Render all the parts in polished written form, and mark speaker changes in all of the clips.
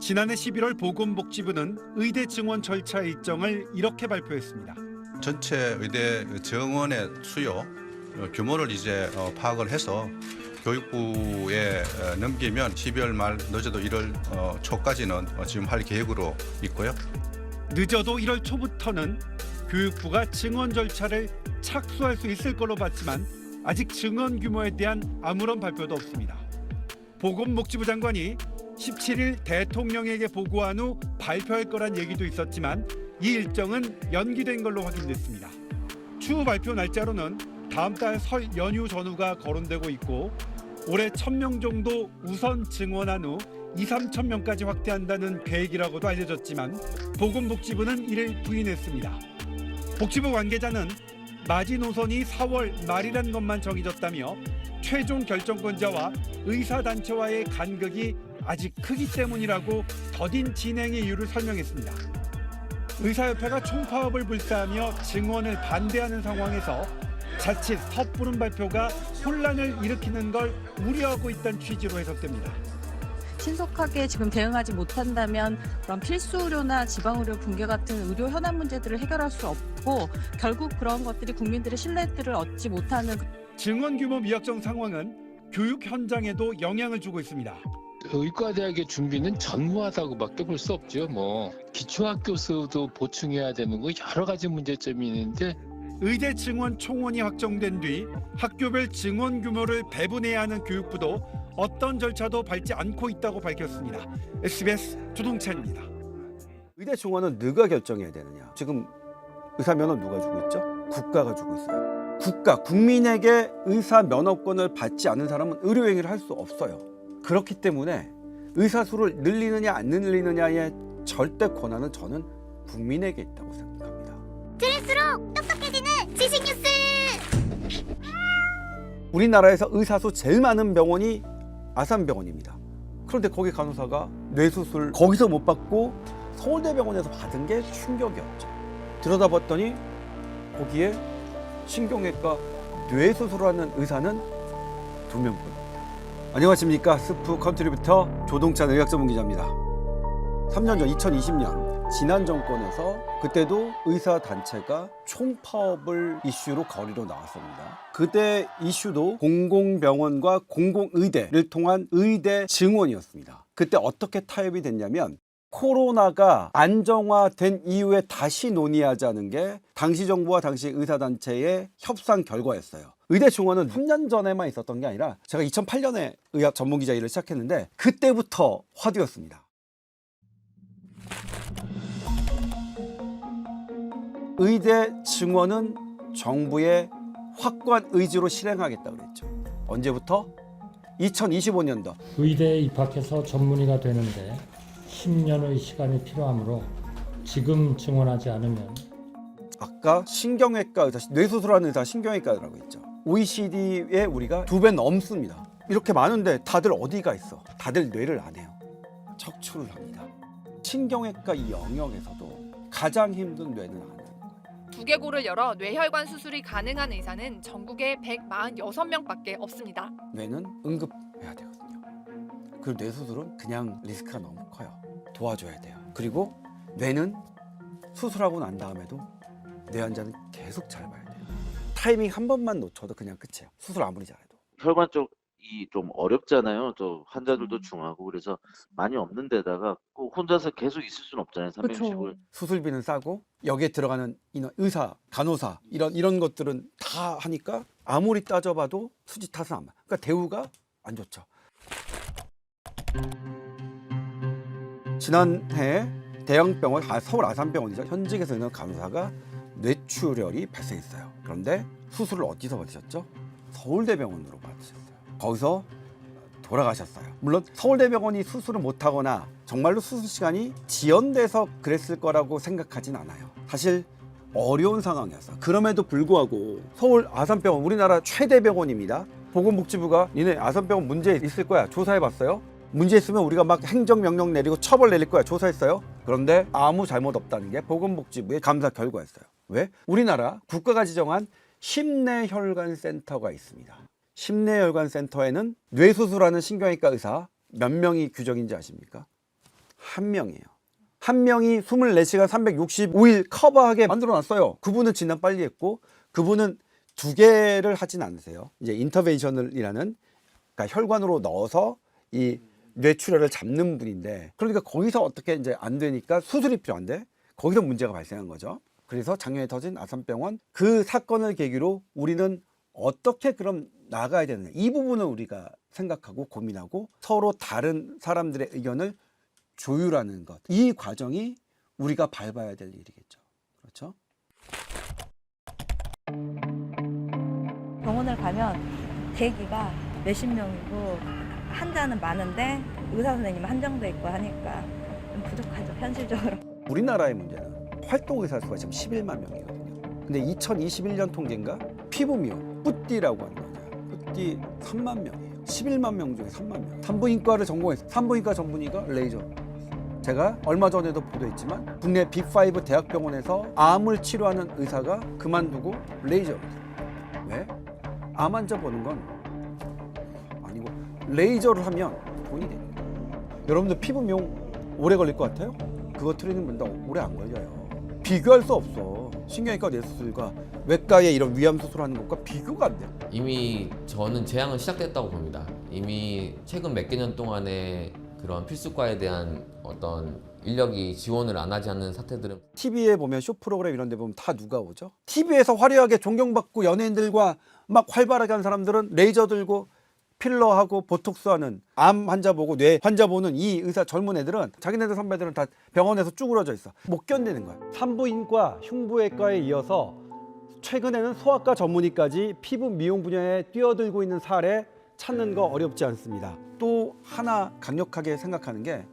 Speaker 1: 지난해 11월 보건복지부는 의대 증원 절차 일정을 이렇게 발표했습니다.
Speaker 2: 전체 의대 정원의 수요 규모를 이제 파악을 해서 교육부에 넘기면 12월 말 늦어도 1월 초까지는 지금 할 계획으로 있고요.
Speaker 1: 늦어도 1월 초부터는 교육부가 증원 절차를 착수할 수 있을 걸로 봤지만 아직 증원 규모에 대한 아무런 발표도 없습니다. 보건복지부 장관이 17일 대통령에게 보고한 후 발표할 거란 얘기도 있었지만 이 일정은 연기된 걸로 확인됐습니다. 추후 발표 날짜로는 다음 달 설 연휴 전후가 거론되고 있고 올해 1,000명 정도 우선 증원한 후 2~3천 명까지 확대한다는 계획이라고도 알려졌지만 보건복지부는 이를 부인했습니다. 복지부 관계자는 마지노선이 4월 말이란 것만 정해졌다며 최종 결정권자와 의사단체와의 간극이 아직 크기 때문이라고 더딘 진행의 이유를 설명했습니다. 의사협회가 총파업을 불사하며 증원을 반대하는 상황에서 자칫 섣부른 발표가 혼란을 일으키는 걸 우려하고 있다는 취지로 해석됩니다.
Speaker 3: 신속하게 지금 대응하지 못한다면 그런 필수 의료나 지방 의료 붕괴 같은 의료 현안 문제들을 해결할 수 없고 결국 그런 것들이 국민들의 신뢰들을 얻지 못하는
Speaker 1: 증원 규모 미확정 상황은 교육 현장에도 영향을 주고 있습니다.
Speaker 4: 의과대학의 준비는 전무하다고밖에 볼 수 없죠. 기초학교 수도 보충해야 되는 거 여러 가지 문제점이 있는데
Speaker 1: 의대 증원 총원이 확정된 뒤 학교별 증원 규모를 배분해야 하는 교육부도 어떤 절차도 밟지 않고 있다고 밝혔습니다. SBS 조동찬입니다.
Speaker 5: 의대 증원은 누가 결정해야 되느냐? 지금 의사 면허 누가 주고 있죠? 국가가 주고 있어요. 국민에게 의사 면허권을 받지 않은 사람은 의료행위를 할 수 없어요. 그렇기 때문에 의사 수를 늘리느냐 안 늘리느냐의 절대 권한은 저는 국민에게 있다고 생각합니다.
Speaker 6: 들을수록 똑똑해지는 지식 뉴스.
Speaker 5: 우리나라에서 의사 수 제일 많은 병원이 아산병원입니다. 그런데 거기 간호사가 뇌수술 거기서 못 받고 서울대병원에서 받은 게 충격이었죠. 들여다봤더니 거기에 신경외과 뇌수술하는 의사는 2명뿐입니다. 안녕하십니까. 스프 컨트리뷰터 조동찬 의학전문기자입니다. 3년 전 2020년 지난 정권에서 그때도 의사단체가 총파업을 이슈로 거리로 나왔습니다. 그때 이슈도 공공병원과 공공의대를 통한 의대 증원이었습니다. 그때 어떻게 타협이 됐냐면 코로나가 안정화된 이후에 다시 논의하자는 게 당시 정부와 당시 의사단체의 협상 결과였어요. 의대 증원은 3년 전에만 있었던 게 아니라 제가 2008년에 의학 전문기자 일을 시작했는데 그때부터 화두였습니다. 의대 증원은 정부의 확고한 의지로 실행하겠다고 그랬죠. 언제부터? 2025년도.
Speaker 7: 의대에 입학해서 전문의가 되는데 10년의 시간이 필요하므로 지금 증원하지 않으면
Speaker 5: 아까 신경외과 의사, 뇌수술하는 의사 신경외과라고 했죠. OECD에 우리가 2배 넘습니다. 이렇게 많은데 다들 어디가 있어? 다들 뇌를 안 해요. 척추를 합니다. 신경외과 이 영역에서도 가장 힘든 뇌는 안 해요.
Speaker 8: 두개골을 열어 뇌혈관 수술이 가능한 의사는 전국에 146명밖에 없습니다.
Speaker 5: 뇌는 응급해야 되거든요. 그리고 뇌수술은 그냥 리스크가 너무 커요. 도와줘야 돼요. 그리고 뇌는 수술하고 난 다음에도 뇌 환자는 계속 잘 봐야 돼요. 타이밍 한 번만 놓쳐도 그냥 끝이에요. 수술 아무리 잘해도.
Speaker 9: 혈관 쪽이 좀 어렵잖아요. 또 환자들도 중하고 그래서 많이 없는 데다가 꼭 혼자서 계속 있을 수는 없잖아요. 300씩을.
Speaker 5: 수술비는 싸고 여기에 들어가는 인원, 의사, 간호사 이런 것들은 다 하니까 아무리 따져봐도 수지 탓은 안 봐. 그러니까 대우가 안 좋죠. 지난해 대형병원, 서울 아산병원이죠. 현직에서 있는 간호사가 뇌출혈이 발생했어요. 그런데 수술을 어디서 받으셨죠? 서울대병원으로 받으셨어요. 거기서 돌아가셨어요. 물론 서울대병원이 수술을 못하거나 정말로 수술 시간이 지연돼서 그랬을 거라고 생각하진 않아요. 사실 어려운 상황이었어요. 그럼에도 불구하고 서울 아산병원, 우리나라 최대 병원입니다. 보건복지부가 니네 아산병원 문제 있을 거야. 조사해봤어요. 문제 있으면 우리가 막 행정명령 내리고 처벌 내릴 거야. 조사했어요. 그런데 아무 잘못 없다는 게 보건복지부의 감사 결과였어요. 왜? 우리나라 국가가 지정한 심내혈관센터가 있습니다. 심내혈관센터에는 뇌수술하는 신경외과 의사 몇 명이 규정인지 아십니까? 한 명이에요. 한 명이 24시간 365일 커버하게 만들어놨어요. 그분은 진단 빨리 했고 그분은 2개를 하진 않으세요. 이제 인터벤셔널이라는 그러니까 혈관으로 넣어서 이 뇌출혈을 잡는 분인데 그러니까 거기서 어떻게 이제 안 되니까 수술이 필요한데 거기서 문제가 발생한 거죠. 그래서 작년에 터진 아산병원 그 사건을 계기로 우리는 어떻게 그럼 나가야 되느냐 이 부분을 우리가 생각하고 고민하고 서로 다른 사람들의 의견을 조율하는 것. 이 과정이 우리가 밟아야 될 일이겠죠. 그렇죠?
Speaker 10: 병원을 가면 대기가 몇십 명이고 환자는 많은데 의사 선생님 한정돼 있고 하니까 좀 부족하죠, 현실적으로.
Speaker 5: 우리나라의 문제는 활동의사 수가 지금 11만 명이거든요. 근데 2021년 통계인가 피부 미용, 뿌띠라고 하는 거죠. 뿌띠 3만 명이에요. 11만 명 중에 3만 명. 산부인과를 전공했어요. 산부인과 전문의가 레이저. 제가 얼마 전에도 보도했지만 국내 빅5 대학병원에서 암을 치료하는 의사가 그만두고 레이저. 왜? 암 환자 보는 건 아니고 레이저를 하면 돈이 됩니다. 여러분들 피부 미용 오래 걸릴 것 같아요? 그거 트레이닝 받는다 오래 안 걸려요. 비교할 수 없어. 신경외과 뇌수술과 외과의 이런 위암 수술하는 것과 비교가 안 돼요.
Speaker 11: 이미 저는 재앙은 시작됐다고 봅니다. 이미 최근 몇 개년 동안에 그런 필수과에 대한 어떤 인력이 지원을 안 하지 않는 사태들은
Speaker 5: TV에 보면 쇼 프로그램 이런 데 보면 다 누가 오죠? TV에서 화려하게 존경받고 연예인들과 막 활발하게 하는 사람들은 레이저 들고 필러하고 보톡스하는 암 환자 보고 뇌 환자 보는 이 의사 젊은 애들은 자기네들 선배들은 다 병원에서 쭈그러져 있어. 못 견디는 거야. 산부인과, 흉부외과에 이어서 최근에는 소아과 전문의까지 피부 미용 분야에 뛰어들고 있는 사례 찾는 거 어렵지 않습니다. 또 하나 강력하게 생각하는 게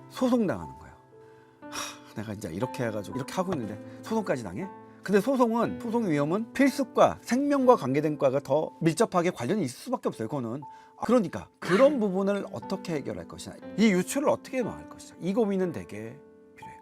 Speaker 5: 소송당하는 거예요. 내가 이제 이렇게 해가지고 이렇게 하고 있는데 소송까지 당해? 근데 소송의 위험은 필수과, 생명과 관계된 과가 더 밀접하게 관련이 있을 수밖에 없어요. 그거는. 그러니까 그런 부분을 어떻게 해결할 것이냐, 이 유출을 어떻게 막을 것이냐, 이 고민은 되게 필요해요.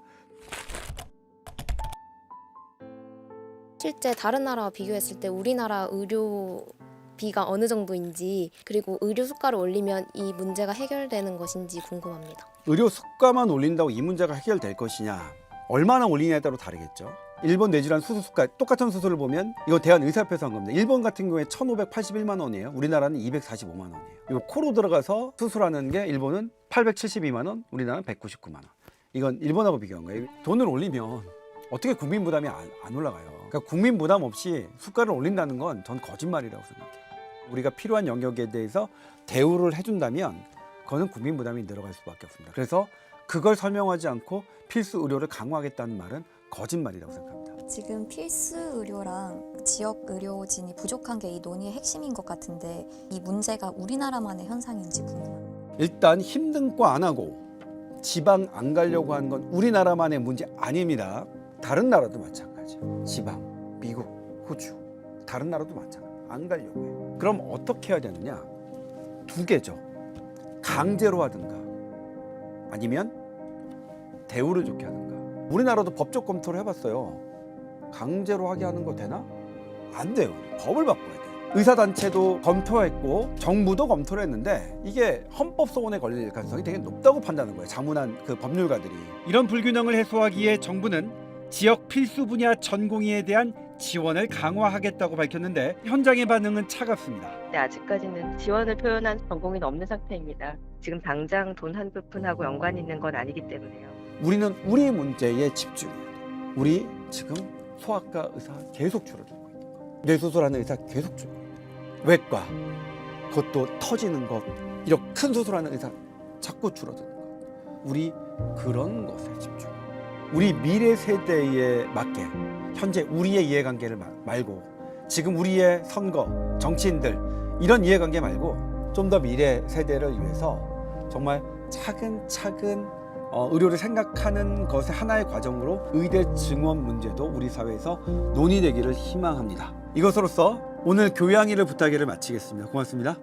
Speaker 12: 실제 다른 나라와 비교했을 때 우리나라 의료비가 어느 정도인지, 그리고 의료 수가를 올리면 이 문제가 해결되는 것인지 궁금합니다.
Speaker 5: 의료 수가만 올린다고 이 문제가 해결될 것이냐, 얼마나 올리냐에 따라 다르겠죠. 일본 뇌질환 수술 수가 똑같은 수술을 보면 이거 대한의사협회에서 한 겁니다. 일본 같은 경우에 1,581만 원이에요. 우리나라는 245만 원이에요. 이거 코로 들어가서 수술하는 게 일본은 872만 원, 우리나라는 199만 원. 이건 일본하고 비교한 거예요. 돈을 올리면 어떻게 국민 부담이 안 올라가요. 그러니까 국민 부담 없이 수가를 올린다는 건 전 거짓말이라고 생각해요. 우리가 필요한 영역에 대해서 대우를 해준다면 그거는 국민 부담이 늘어갈 수밖에 없습니다. 그래서 그걸 설명하지 않고 필수 의료를 강화하겠다는 말은 거짓말이라고 생각합니다.
Speaker 13: 지금 필수 의료랑 지역 의료진이 부족한 게 이 논의의 핵심인 것 같은데 이 문제가 우리나라만의 현상인지 궁금합니다.
Speaker 5: 일단 힘든 거 안 하고 지방 안 가려고 하는 건 우리나라만의 문제 아닙니다. 다른 나라도 마찬가지예요. 지방, 미국, 호주, 다른 나라도 마찬가지예요. 안 가려고 해요. 그럼 어떻게 해야 되느냐? 2개죠. 강제로 하든가 아니면 대우를 좋게 하든가. 우리나라도 법적 검토를 해봤어요. 강제로 하게 하는 거 되나? 안 돼요. 법을 바꿔야 돼요. 의사단체도 검토했고 정부도 검토를 했는데 이게 헌법소원에 걸릴 가능성이 되게 높다고 판단하는 거예요. 자문한 그 법률가들이.
Speaker 1: 이런 불균형을 해소하기에 정부는 지역 필수 분야 전공의에 대한 지원을 강화하겠다고 밝혔는데 현장의 반응은 차갑습니다.
Speaker 14: 네, 아직까지는 지원을 표현한 전공의는 없는 상태입니다. 지금 당장 돈 한두 푼하고 연관이 있는 건 아니기 때문에요.
Speaker 5: 우리는 우리 문제에 집중해야 돼요. 우리 지금 소아과 의사 계속 줄어들고 있는 거예요. 뇌수술하는 의사 계속 줄고 있는 거예요. 외과, 그것도 터지는 것, 이렇게 큰 수술하는 의사 자꾸 줄어드는 것. 우리 그런 것에 집중. 우리 미래 세대에 맞게 현재 우리의 이해관계를 말고 지금 우리의 선거, 정치인들 이런 이해관계 말고 좀 더 미래 세대를 위해서 정말 차근차근 의료를 생각하는 것의 하나의 과정으로 의대 증원 문제도 우리 사회에서 논의되기를 희망합니다. 이것으로써 오늘 교양일을 부탁해를 마치겠습니다. 고맙습니다.